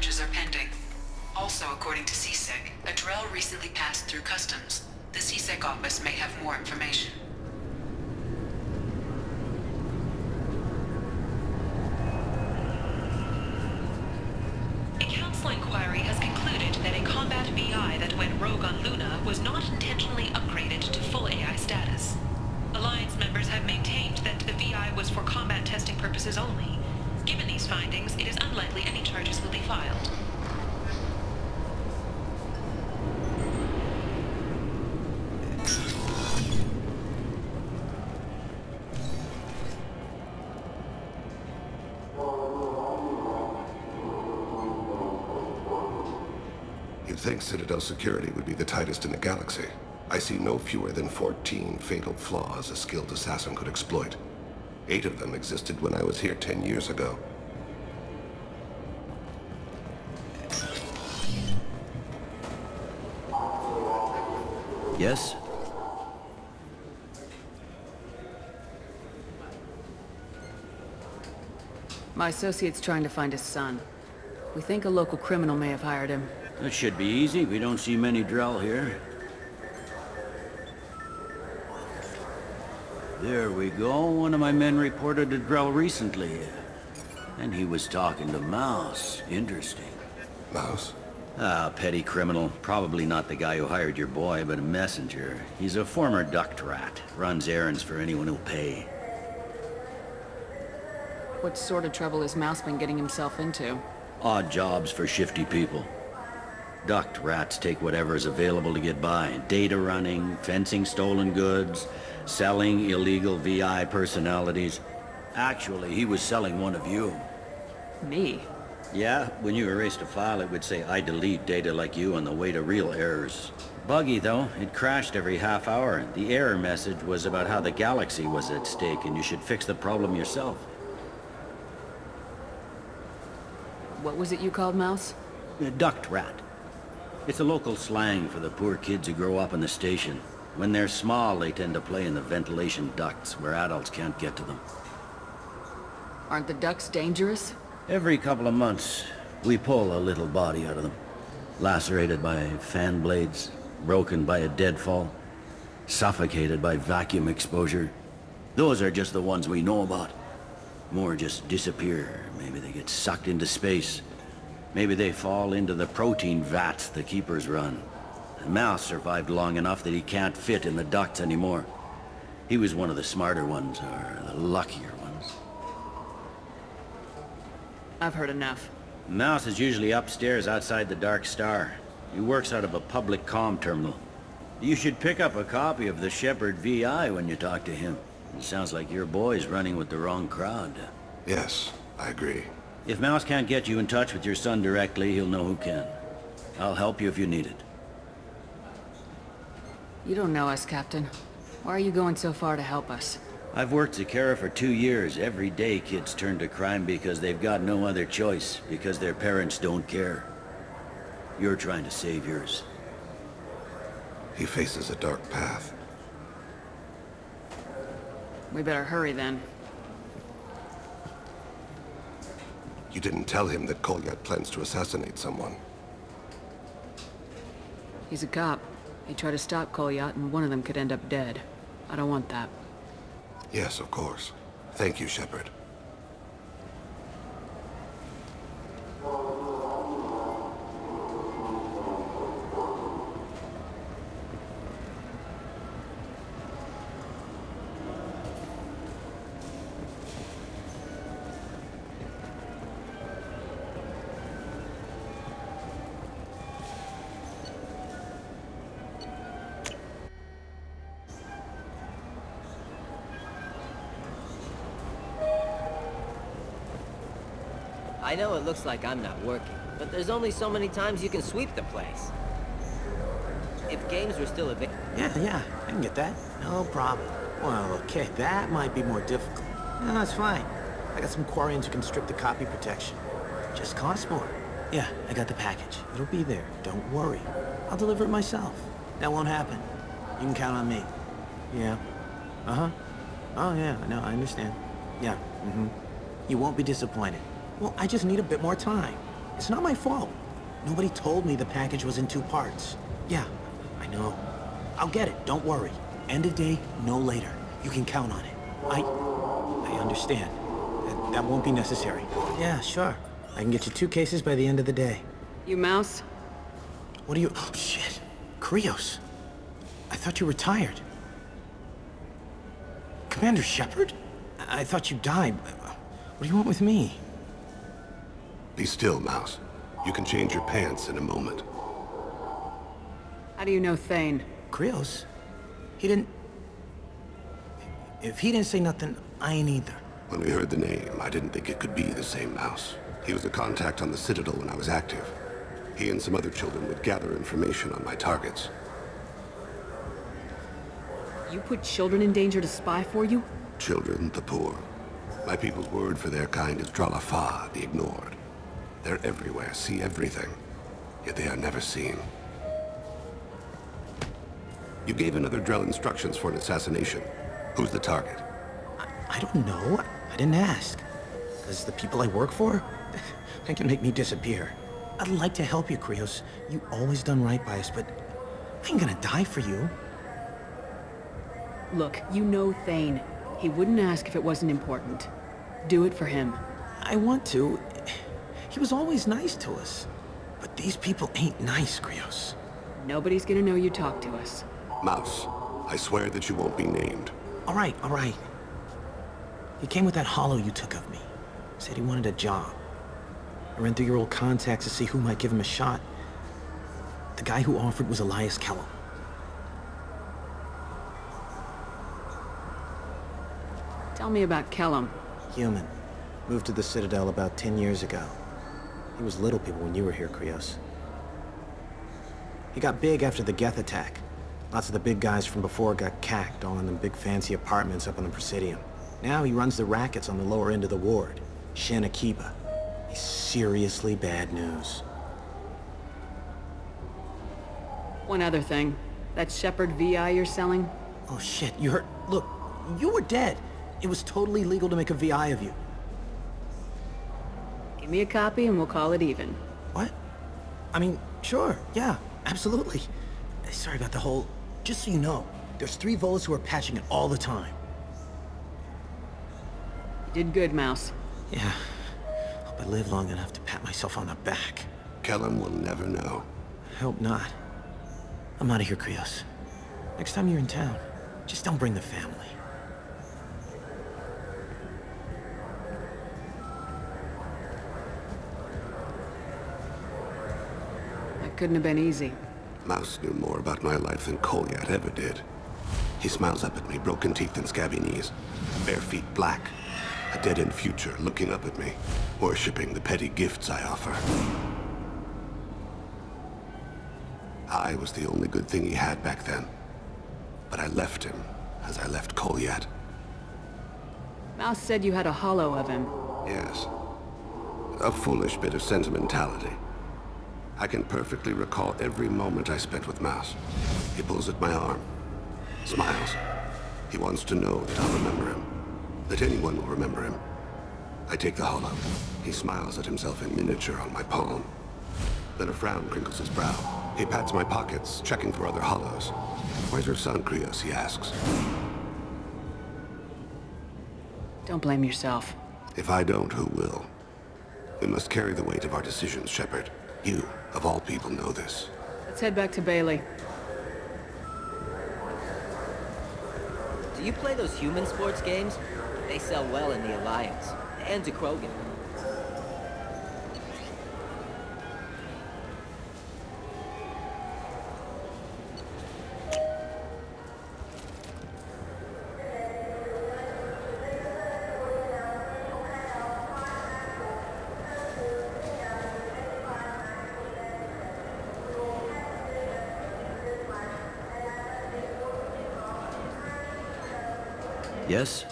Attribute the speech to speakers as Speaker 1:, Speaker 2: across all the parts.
Speaker 1: charges are pending. Also, according to CSEC, a Drell recently passed through customs. The CSEC office may have more information. A council inquiry has concluded that a combat VI that went rogue on Luna was not intentionally upgraded to full AI status. Alliance members have maintained that the VI was for combat testing purposes only. Given these findings, it is unlikely any charges will be filed.
Speaker 2: You'd think Citadel security would be the tightest in the galaxy. I see no fewer than 14 fatal flaws a skilled assassin could exploit. 8 of them existed when I was here 10 years ago.
Speaker 3: Yes?
Speaker 4: My associate's trying to find his son. We think a local criminal may have hired him.
Speaker 3: That should be easy. We don't see many Drell here. There we go. One of my men reported a Drell recently. And he was talking to Mouse. Interesting.
Speaker 2: Mouse?
Speaker 3: Ah, petty criminal. Probably not the guy who hired your boy, but a messenger. He's a former duct rat. Runs errands for anyone who'll pay.
Speaker 4: What sort of trouble has Mouse been getting himself into?
Speaker 3: Odd jobs for shifty people. Duct rats take whatever is available to get by. Data running, fencing stolen goods, selling illegal VI personalities. Actually, he was selling one of you.
Speaker 4: Me?
Speaker 3: Yeah, when you erased a file, it would say, I delete data like you on the way to real errors. Buggy, though. It crashed every half hour. The error message was about how the galaxy was at stake, and you should fix the problem yourself.
Speaker 4: What was it you called Mouse?
Speaker 3: A duct rat. It's a local slang for the poor kids who grow up in the station. When they're small, they tend to play in the ventilation ducts, where adults can't get to them.
Speaker 4: Aren't the ducts dangerous?
Speaker 3: Every couple of months, we pull a little body out of them. Lacerated by fan blades, broken by a deadfall, suffocated by vacuum exposure. Those are just the ones we know about. More just disappear. Maybe they get sucked into space. Maybe they fall into the protein vats the Keepers run. And Mouse survived long enough that he can't fit in the ducts anymore. He was one of the smarter ones, or the luckier ones.
Speaker 4: I've heard enough.
Speaker 3: Mouse is usually upstairs outside the Dark Star. He works out of a public comm terminal. You should pick up a copy of the Shepard VI when you talk to him. It sounds like your boy's running with the wrong crowd.
Speaker 2: Yes, I agree.
Speaker 3: If Mouse can't get you in touch with your son directly, he'll know who can. I'll help you if you need it.
Speaker 4: You don't know us, Captain. Why are you going so far to help us?
Speaker 3: I've worked Zakera for 2 years. Every day kids turn to crime because they've got no other choice, because their parents don't care. You're trying to save yours.
Speaker 2: He faces a dark path.
Speaker 4: We better hurry then.
Speaker 2: You didn't tell him that Kolyat plans to assassinate someone.
Speaker 4: He's a cop. He tried to stop Kolyat and one of them could end up dead. I don't want that.
Speaker 2: Yes, of course. Thank you, Shepard.
Speaker 5: I know it looks like I'm not working, but there's only so many times you can sweep the place. If games were still available...
Speaker 6: Yeah, I can get that. No problem. Well, okay, that might be more difficult. No, that's fine. I got some Quarians who can strip the copy protection. Just costs more. Yeah, I got the package. It'll be there. Don't worry. I'll deliver it myself. That won't happen. You can count on me. Yeah. Uh-huh. Oh, yeah, I know, I understand. Yeah, You won't be disappointed. Well, I just need a bit more time. It's not my fault. Nobody told me the package was in 2 parts. Yeah, I know. I'll get it, don't worry. End of day, no later. You can count on it. I understand. That won't be necessary. Yeah, sure. I can get you 2 cases by the end of the day.
Speaker 4: You Mouse?
Speaker 6: What are you... Oh, shit. Krios. I thought you retired. Commander Shepard? I thought you died. What do you want with me?
Speaker 2: Be still, Mouse. You can change your pants in a moment.
Speaker 4: How do you know Thane?
Speaker 6: Krios? He didn't... If he didn't say nothing, I ain't either.
Speaker 2: When we heard the name, I didn't think it could be the same Mouse. He was a contact on the Citadel when I was active. He and some other children would gather information on my targets.
Speaker 4: You put children in danger to spy for you?
Speaker 2: Children, the poor. My people's word for their kind is Dralafa, the ignored. They're everywhere, see everything, yet they are never seen. You gave another Drell instructions for an assassination. Who's the target?
Speaker 6: I don't know. I didn't ask. Because the people I work for, they can make me disappear. I'd like to help you, Krios. You always done right by us, but I ain't gonna die for you.
Speaker 4: Look, you know Thane. He wouldn't ask if it wasn't important. Do it for him.
Speaker 6: I want to. He was always nice to us. But these people ain't nice, Krios.
Speaker 4: Nobody's gonna know you talked to us.
Speaker 2: Mouse, I swear that you won't be named.
Speaker 6: All right, all right. He came with that hollow you took of me. Said he wanted a job. I ran through your old contacts to see who might give him a shot. The guy who offered was Elias Kellum.
Speaker 4: Tell me about Kellum.
Speaker 6: Human. Moved to the Citadel about 10 years ago. He was little people when you were here, Krios. He got big after the Geth attack. Lots of the big guys from before got cacked all in them big fancy apartments up on the Presidium. Now he runs the rackets on the lower end of the ward. Shin Akiba. He's seriously bad news.
Speaker 4: One other thing. That Shepard VI you're selling?
Speaker 6: Oh shit, you heard... Look, you were dead. It was totally legal to make a VI of you.
Speaker 4: Give me a copy and we'll call it even.
Speaker 6: What? I mean, sure, yeah, absolutely. Sorry about the whole... Just so you know, there's 3 Volas who are patching it all the time.
Speaker 4: You did good, Mouse.
Speaker 6: Yeah. Hope I live long enough to pat myself on the back.
Speaker 2: Kellum will never know.
Speaker 6: I hope not. I'm out of here, Krios. Next time you're in town, just don't bring the family.
Speaker 4: That couldn't have been easy.
Speaker 2: Mouse knew more about my life than Kolyat ever did. He smiles up at me, broken teeth and scabby knees, bare feet black, a dead-end future looking up at me, worshipping the petty gifts I offer. I was the only good thing he had back then, but I left him as I left Kolyat.
Speaker 4: Mouse said you had a hollow of him.
Speaker 2: Yes. A foolish bit of sentimentality. I can perfectly recall every moment I spent with Mouse. He pulls at my arm, smiles. He wants to know that I'll remember him, that anyone will remember him. I take the hollow. He smiles at himself in miniature on my palm. Then a frown crinkles his brow. He pats my pockets, checking for other hollows. Where's your son, Krios, he asks.
Speaker 4: Don't blame yourself.
Speaker 2: If I don't, who will? We must carry the weight of our decisions, Shepard. You, of all people, know this.
Speaker 4: Let's head back to Bailey.
Speaker 5: Do you play those human sports games? They sell well in the Alliance. And to Krogan.
Speaker 3: Yes?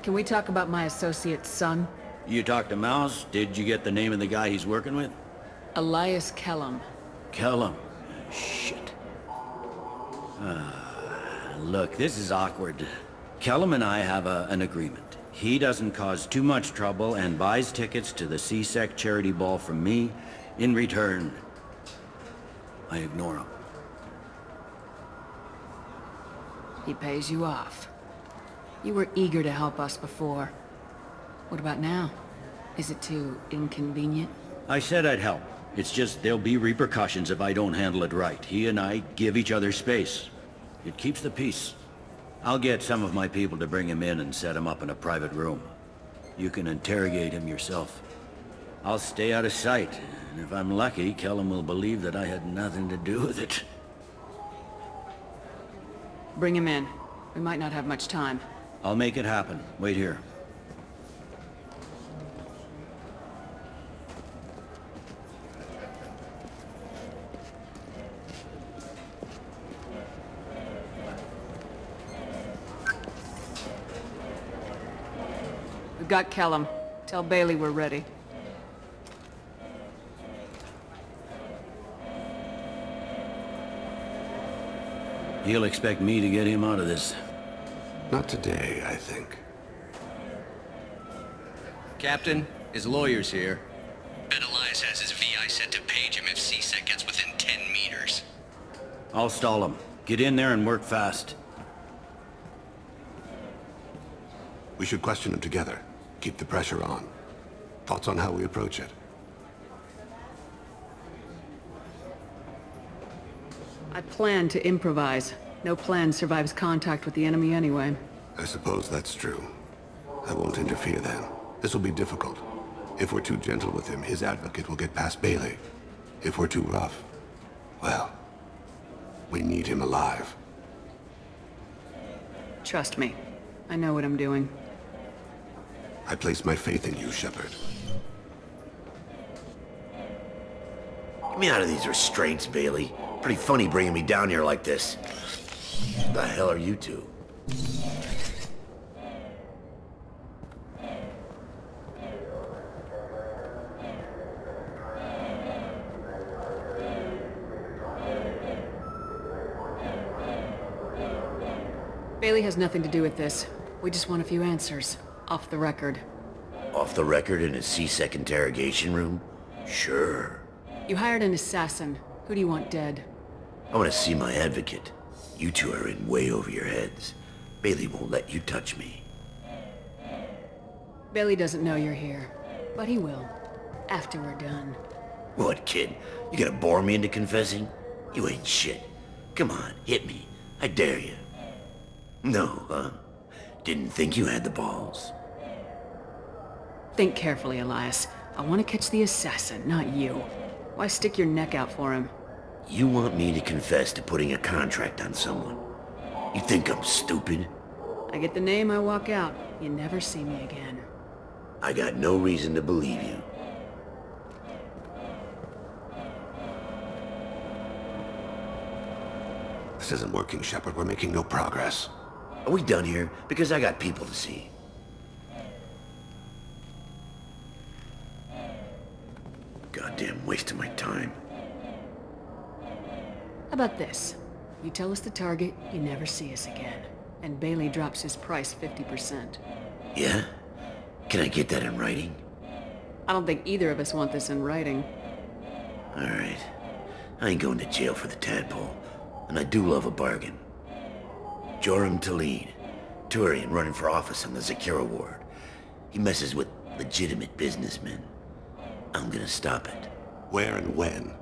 Speaker 4: Can we talk about my associate's son?
Speaker 3: You talked to Mouse? Did you get the name of the guy he's working with?
Speaker 4: Elias Kellum.
Speaker 3: Kellum. Shit. Look, this is awkward. Kellum and I have an agreement. He doesn't cause too much trouble and buys tickets to the C-Sec charity ball from me. In return, I ignore him.
Speaker 4: He pays you off. You were eager to help us before. What about now? Is it too inconvenient?
Speaker 3: I said I'd help. It's just there'll be repercussions if I don't handle it right. He and I give each other space. It keeps the peace. I'll get some of my people to bring him in and set him up in a private room. You can interrogate him yourself. I'll stay out of sight, and if I'm lucky, Kellum will believe that I had nothing to do with it.
Speaker 4: Bring him in. We might not have much time.
Speaker 3: I'll make it happen. Wait here.
Speaker 4: We've got Kellum. Tell Bailey we're ready.
Speaker 3: He'll expect me to get him out of this.
Speaker 2: Not today, I think.
Speaker 7: Captain, his lawyer's here.
Speaker 8: Bet Elias has his VI set to page him if C-Sec gets within 10 meters.
Speaker 3: I'll stall him. Get in there and work fast.
Speaker 2: We should question him together. Keep the pressure on. Thoughts on how we approach it?
Speaker 4: I plan to improvise. No plan survives contact with the enemy anyway.
Speaker 2: I suppose that's true. I won't interfere then. This will be difficult. If we're too gentle with him, his advocate will get past Bailey. If we're too rough, well, we need him alive.
Speaker 4: Trust me. I know what I'm doing.
Speaker 2: I place my faith in you, Shepard.
Speaker 9: Get me out of these restraints, Bailey. Pretty funny bringing me down here like this. What the hell are you two?
Speaker 4: Bailey has nothing to do with this. We just want a few answers. Off the record.
Speaker 9: Off the record in a C-Sec interrogation room? Sure.
Speaker 4: You hired an assassin. Who do you want dead?
Speaker 9: I want to see my advocate. You two are in way over your heads. Bailey won't let you touch me.
Speaker 4: Bailey doesn't know you're here, but he will. After we're done.
Speaker 9: What, kid? You gonna bore me into confessing? You ain't shit. Come on, hit me. I dare you. No, huh? Didn't think you had the balls.
Speaker 4: Think carefully, Elias. I want to catch the assassin, not you. Why stick your neck out for him?
Speaker 9: You want me to confess to putting a contract on someone? You think I'm stupid?
Speaker 4: I get the name, I walk out. You never see me again.
Speaker 9: I got no reason to believe you.
Speaker 2: This isn't working, Shepard. We're making no progress.
Speaker 9: Are we done here? Because I got people to see. Goddamn waste of my time.
Speaker 4: How about this? You tell us the target, you never see us again. And Bailey drops his price 50%.
Speaker 9: Yeah? Can I get that in writing?
Speaker 4: I don't think either of us want this in writing.
Speaker 9: Alright. I ain't going to jail for the tadpole. And I do love a bargain. Joram Talid, Turian running for office on the Zakira ward. He messes with legitimate businessmen. I'm gonna stop it.
Speaker 2: Where and when?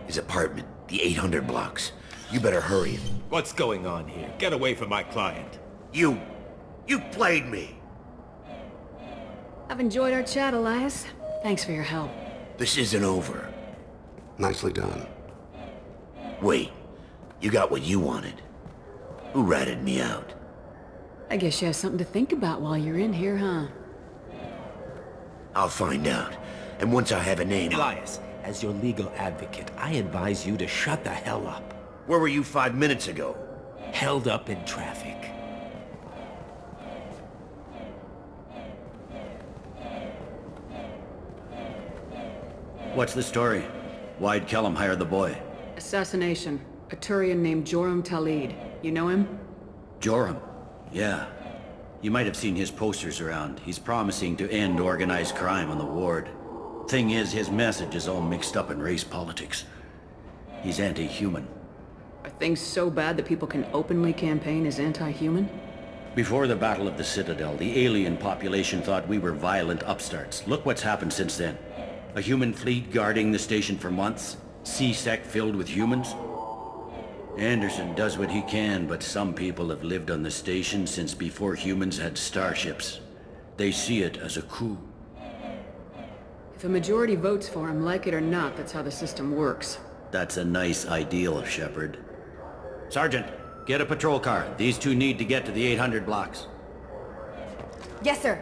Speaker 9: His apartment, the 800 blocks. You better hurry.
Speaker 10: What's going on here? Get away from my client.
Speaker 9: You played me.
Speaker 4: I've enjoyed our chat, Elias. Thanks for your help.
Speaker 9: This isn't over.
Speaker 2: Nicely done.
Speaker 9: Wait, you got what you wanted. Who ratted me out?
Speaker 4: I guess you have something to think about while you're in here, huh?
Speaker 9: I'll find out. And once I have a name...
Speaker 10: Elias, as your legal advocate, I advise you to shut the hell up.
Speaker 9: Where were you 5 minutes ago?
Speaker 10: Held up in traffic.
Speaker 3: What's the story? Why'd Kellum hire the boy?
Speaker 4: Assassination. A Turian named Joram Talid. You know him?
Speaker 3: Joram. Yeah. You might have seen his posters around. He's promising to end organized crime on the ward. Thing is, his message is all mixed up in race politics. He's anti-human.
Speaker 4: Are things so bad that people can openly campaign as anti-human?
Speaker 3: Before the Battle of the Citadel, the alien population thought we were violent upstarts. Look what's happened since then. A human fleet guarding the station for months. C-Sec filled with humans. Anderson does what he can, but some people have lived on the station since before humans had starships. They see it as a coup.
Speaker 4: If a majority votes for him, like it or not, that's how the system works.
Speaker 3: That's a nice ideal, Shepard. Sergeant, get a patrol car. These two need to get to the 800 blocks.
Speaker 11: Yes, sir.